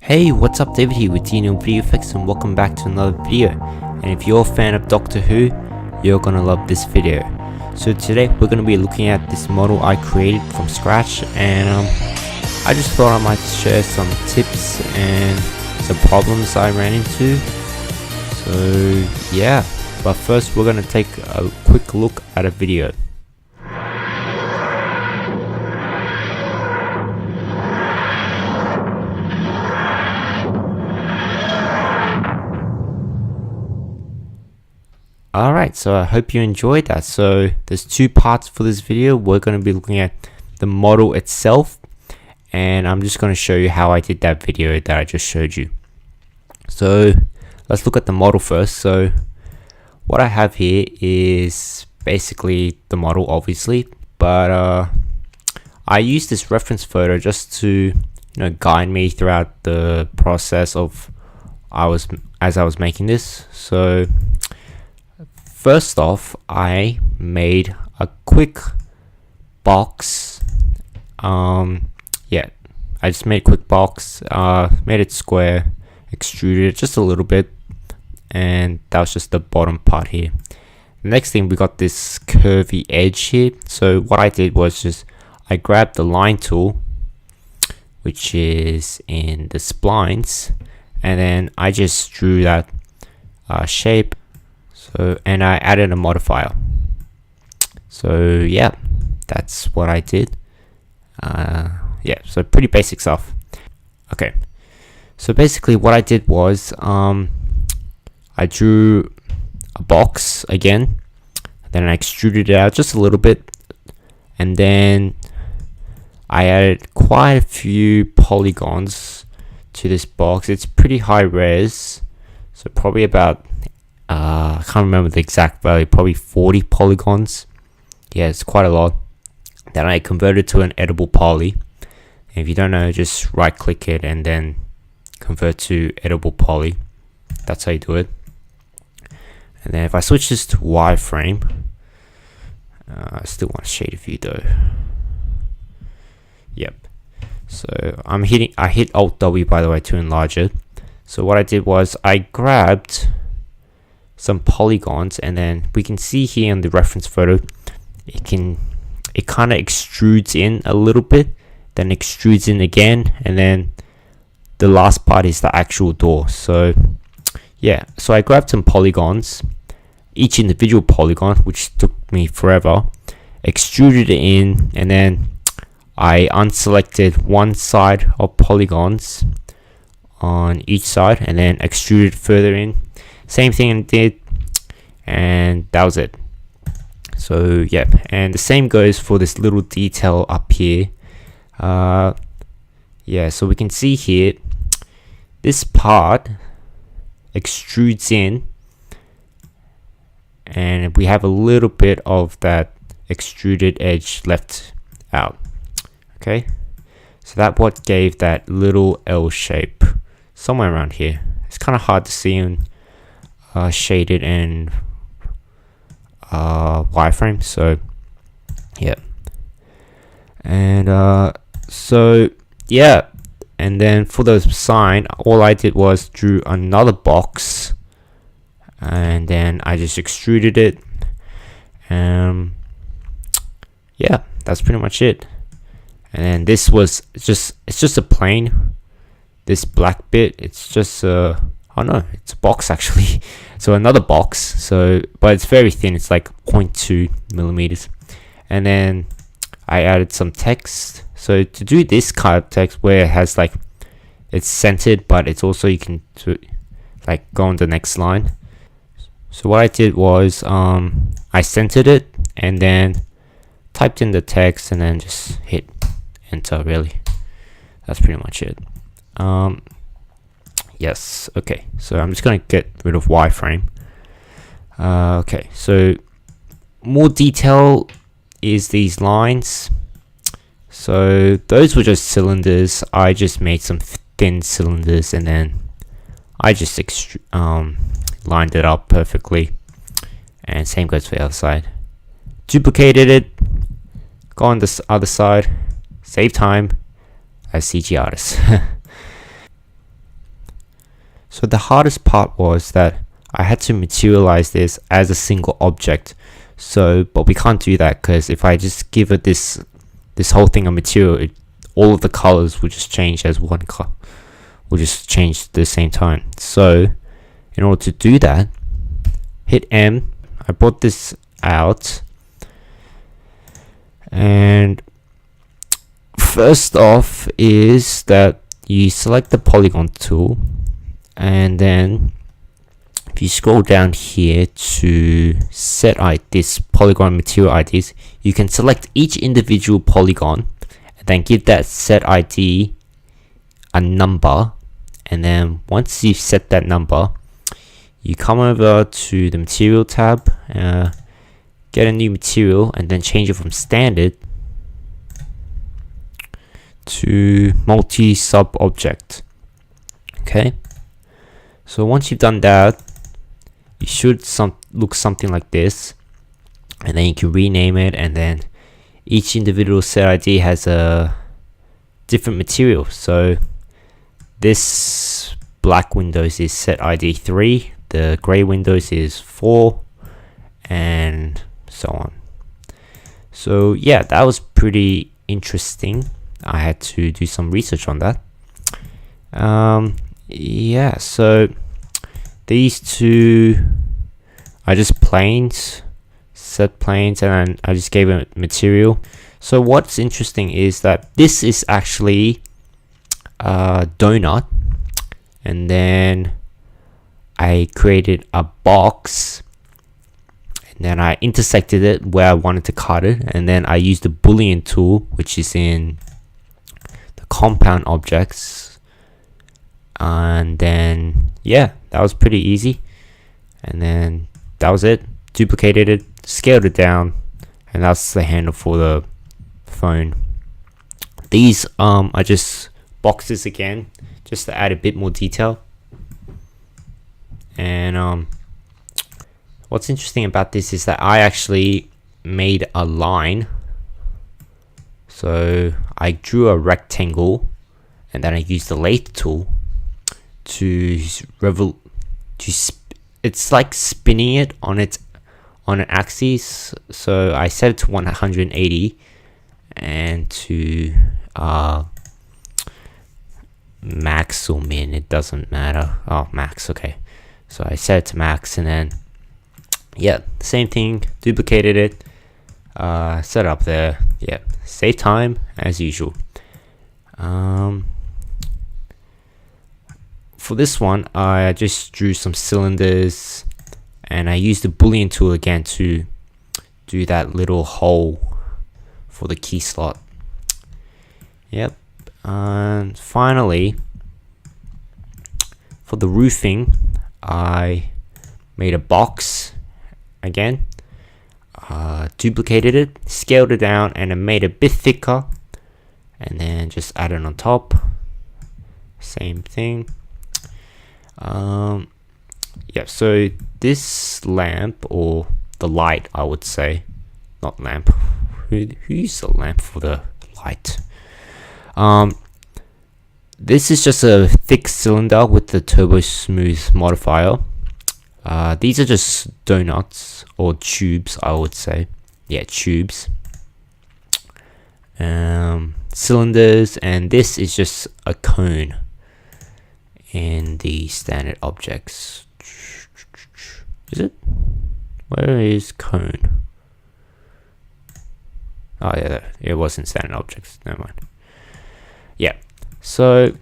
Hey, what's up, David here with Dino Video Effects, and welcome back to another video. And if you're a fan of Doctor Who, you're gonna love this video. So today we're gonna be looking at this model I created from scratch, and I just thought I might share some tips and some problems I ran into. So yeah, but first we're gonna take a quick look at a video. Alright, so I hope you enjoyed that. So there's two parts for this video. We're going to be looking at the model itself, and I'm just going to show you how I did that video that I just showed you. So let's look at the model first. So what I have here is basically the model, obviously, but I used this reference photo just to guide me throughout the process of as I was making this. So first off, I made a quick box. I just made a quick box, made it square, extruded it just a little bit, and that was just the bottom part here. The next thing, we got this curvy edge here. So what I did was I grabbed the line tool, which is in the splines, and then I just drew that shape. And I added a modifier. So yeah, that's what I did. So pretty basic stuff. Okay, so basically what I did was I drew a box again, then I extruded it out just a little bit, and then I added quite a few polygons to this box. It's pretty high res, so probably about I can't remember the exact value, probably 40 polygons. Yeah, it's quite a lot. Then I converted to an editable poly. And if you don't know, just right click it and then convert to editable poly. That's how you do it. And then if I switch this to wireframe, I still want to shade a view though. Yep. So I hit Alt W, by the way, to enlarge it. So what I did was I grabbed some polygons, and then we can see here in the reference photo it kind of extrudes in a little bit, then extrudes in again, and then the last part is the actual door. So yeah, so I grabbed some polygons, each individual polygon, which took me forever, extruded it in, and then I unselected one side of polygons on each side and then extruded further in. Same thing I did, and that was it. So yeah, and the same goes for this little detail up here. So we can see here this part extrudes in, and we have a little bit of that extruded edge left out. Okay, so that's what gave that little L shape somewhere around here. It's kind of hard to see in shaded and wireframe. So yeah, and and then for the sign, all I did was drew another box, and then I just extruded it. Yeah, that's pretty much it. And then this was it's just a plane. This black bit, it's just oh no, it's a box actually. So another box, but it's very thin, it's like 0.2 millimeters. And then I added some text. So to do this kind of text where it has like, it's centered, but it's also, you can go on the next line. So what I did was I centered it and then typed in the text and then just hit enter. Really, that's pretty much it. Yes, okay, so I'm just going to get rid of wireframe. Okay, so more detail is these lines. So those were just cylinders. I just made some thin cylinders, and then I just lined it up perfectly. And same goes for the other side. Duplicated it, go on this other side, save time as CG artist. So the hardest part was that I had to materialize this as a single object. So, but we can't do that because if I just give it this whole thing of material, all of the colors will just change as one color. Will just change at the same time. So, in order to do that, hit M. I brought this out, and first off is that you select the polygon tool, and then if you scroll down here to set this polygon material IDs, you can select each individual polygon and then give that set ID a number. And then once you've set that number, you come over to the material tab, get a new material, and then change it from standard to multi-sub object. Okay, so once you've done that, it should look something like this, and then you can rename it, and then each individual set ID has a different material. So this black windows is set ID 3, the gray windows is 4, and so on. So yeah, that was pretty interesting. I had to do some research on that. Yeah, so these two are just planes, set planes, and then I just gave it material. So what's interesting is that this is actually a donut, and then I created a box, and then I intersected it where I wanted to cut it, and then I used the Boolean tool, which is in the compound objects, and then yeah, that was pretty easy. And then that was it. Duplicated it, scaled it down, and that's the handle for the phone. These are just boxes again, just to add a bit more detail. And what's interesting about this is that I actually made a line. So I drew a rectangle, and then I used the lathe tool to it's like spinning it on an axis. So I set it to 180, and to max or min, it doesn't matter. Oh, max, okay. So I set it to max, and then yeah, same thing, duplicated it, set it up there. Yeah, save time as usual. For this one, I just drew some cylinders, and I used the Boolean tool again to do that little hole for the key slot. Yep. And finally, for the roofing, I made a box again, duplicated it, scaled it down, and I made it a bit thicker, and then just added on top. Same thing. Yeah, so this lamp, or the light, I would say, not lamp. Who used a lamp for the light? This is just a thick cylinder with the turbo smooth modifier. These are just donuts or tubes, I would say. Yeah, tubes. Cylinders, and this is just a cone in the standard objects. Is it? Where is cone? Oh yeah, it was in standard objects. Never mind. Yeah. So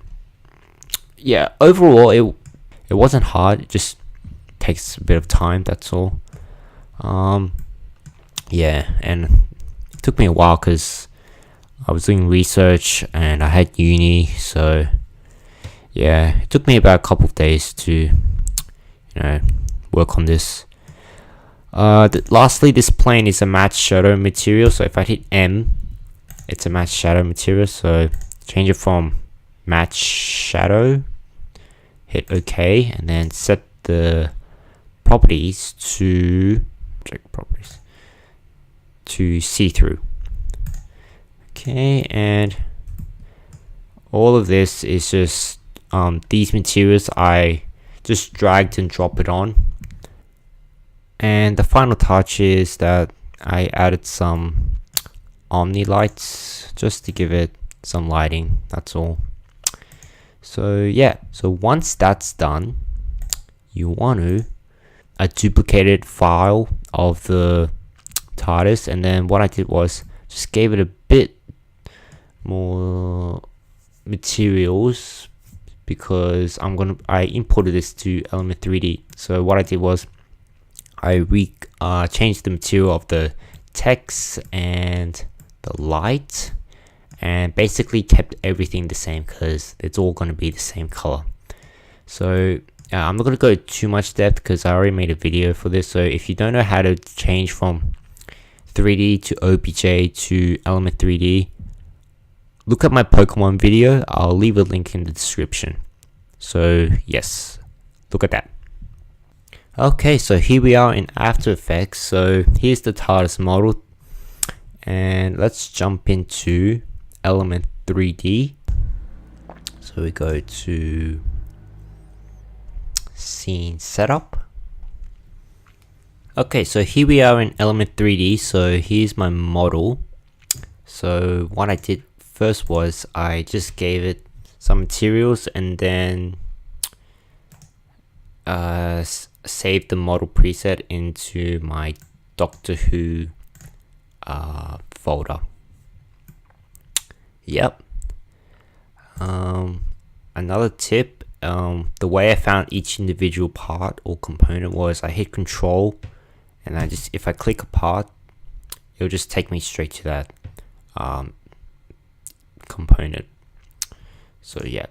yeah, overall it wasn't hard. It just takes a bit of time. That's all. Yeah, and it took me a while because I was doing research and I had uni, so yeah, it took me about a couple of days to, work on this. Lastly, this plane is a matte shadow material, so if I hit M, it's a matte shadow material. So change it from matte shadow, hit OK, and then set the properties to object properties to see-through. Okay, and all of this is just these materials I just dragged and drop it on. And the final touch is that I added some Omni lights just to give it some lighting, that's all. So yeah, so once that's done, you want to a duplicated file of the TARDIS, and then what I did was just gave it a bit more materials because I imported this to Element 3D. So what I did was I changed the material of the text and the light, and basically kept everything the same because it's all going to be the same color. So I'm not going to go too much depth because I already made a video for this. So if you don't know how to change from 3D to OBJ to Element 3D, look at my Pokemon video. I'll leave a link in the description. So yes, look at that. Okay, so here we are in After Effects. So here's the TARDIS model, and let's jump into Element 3D. So we go to Scene Setup. Okay, so here we are in Element 3D. So here's my model. So what I did first was I just gave it some materials and then saved the model preset into my Doctor Who folder. Yep. Another tip, the way I found each individual part or component was I hit Control, and if I click a part, it'll just take me straight to that component. So yeah.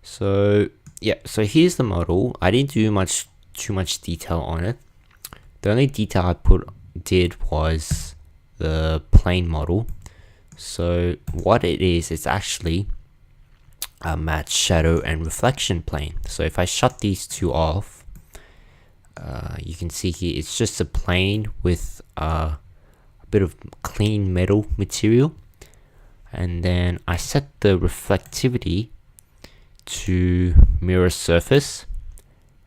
So here's the model. I didn't do too much detail on it. The only detail I did was the plane model. So what it is, it's actually a matte shadow and reflection plane. So if I shut these two off, you can see here it's just a plane with a bit of clean metal material, and then I set the reflectivity to mirror surface,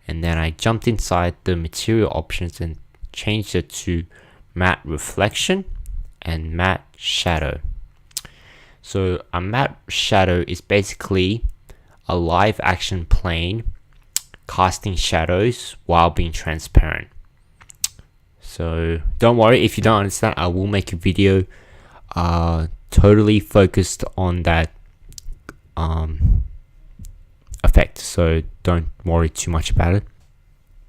and then I jumped inside the material options and changed it to matte reflection and matte shadow. So a matte shadow is basically a live action plane casting shadows while being transparent. So don't worry if you don't understand, I will make a video totally focused on that effect, so don't worry too much about it.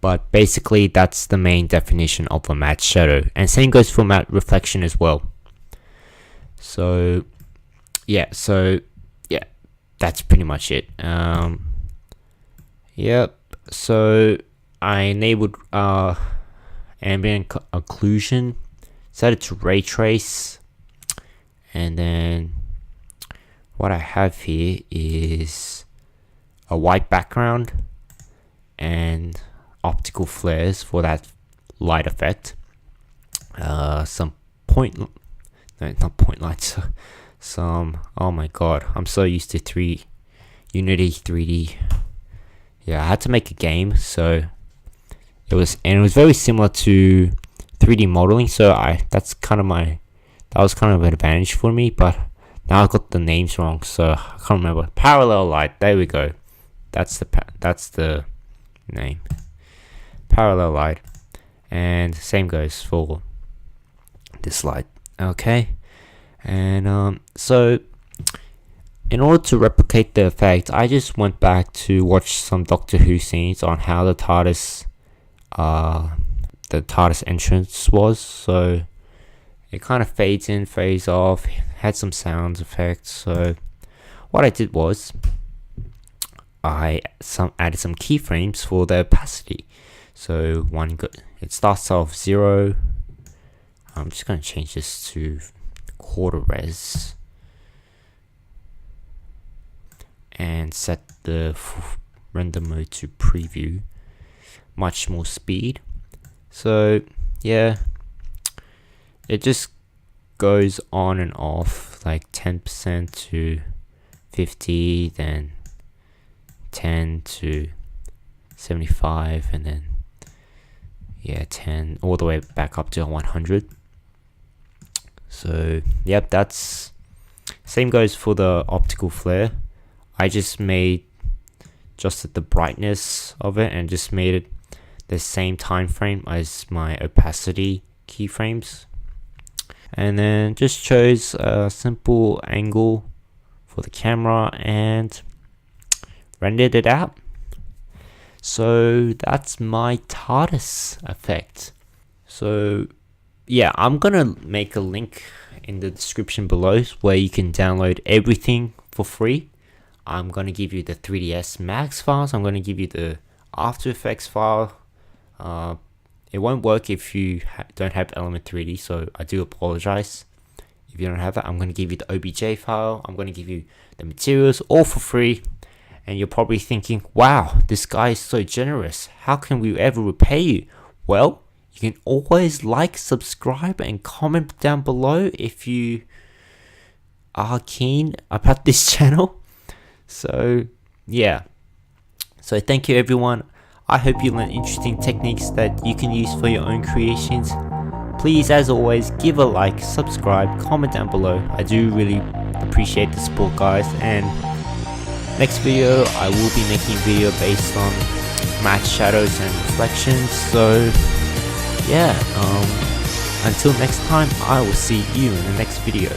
But basically that's the main definition of a matte shadow, and same goes for matte reflection as well. So yeah, that's pretty much it. Yep, so I enabled ambient occlusion, set it to ray trace, and then what I have here is a white background and optical flares for that light effect. Some oh my god, I'm so used to Unity 3D. Yeah, I had to make a game, so it was very similar to 3D modeling, so that was kind of an advantage for me. But now I got the names wrong, so I can't remember. Parallel light, there we go. That's the name. Parallel light, and same goes for this light. Okay, and so in order to replicate the effect, I just went back to watch some Doctor Who scenes on how the TARDIS entrance was. So it kind of fades in, fades off, had some sound effects. So what I did was I added some keyframes for the opacity. So it starts off 0. I'm just going to change this to quarter res and set the render mode to preview, much more speed. So yeah, it just goes on and off, like 10% to 50, then 10 to 75, and then yeah, 10, all the way back up to 100. So yep, that's same goes for the optical flare. I just adjusted the brightness of it and just made it the same time frame as my opacity keyframes, and then just chose a simple angle for the camera and rendered it out. So that's my TARDIS effect. So yeah, I'm gonna make a link in the description below where you can download everything for free. I'm gonna give you the 3ds Max files. I'm gonna give you the After Effects file. It won't work if you don't have Element 3D, so I do apologize if you don't have that. I'm gonna give you the OBJ file. I'm gonna give you the materials all for free. And you're probably thinking, wow, this guy is so generous. How can we ever repay you? Well, you can always like, subscribe, and comment down below if you are keen about this channel. So yeah, so thank you everyone. I hope you learned interesting techniques that you can use for your own creations. Please, as always, give a like, subscribe, comment down below. I do really appreciate the support, guys. And next video, I will be making a video based on matte shadows and reflections. So yeah, until next time, I will see you in the next video.